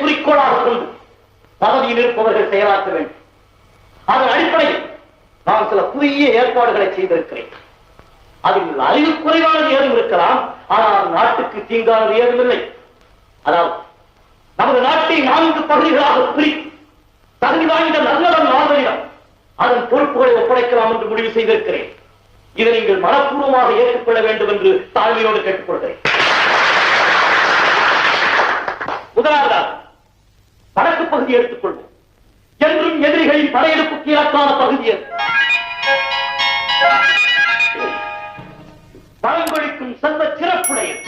குறிக்கோளாக கொண்டு பதவியில் இருப்பவர்கள் செயலாற்ற வேண்டும். அதன் அடிப்படையில் நான் சில புதிய ஏற்பாடுகளை செய்திருக்கிறேன். அதில் அறிவு குறைவானது ஏதும் இருக்கலாம், ஆனால் நாட்டுக்கு தீங்கானது ஏதும் இல்லை. அதாவது நமது நாட்டை 4 பகுதிகளாக பிரித்து தகுதி வாய்ந்த நல்லடம் 4 அதன் பொறுப்புகளை ஒப்படைக்கலாம் என்று முடிவு செய்திருக்கிறேன். இதை நீங்கள் மனப்பூர்வமாக ஏற்றுக்கொள்ள வேண்டும் என்று தாழ்மையோடு கேட்டுக்கொள்கிறேன். முதலாவதாக வடக்கு பகுதி எடுத்துக்கொள்வோம். என்றும் எதிரிகளின் படையெடுப்புக்கு இலக்கான பகுதி பழங்கொழிக்கும் செல்வ சிறப்புடையது.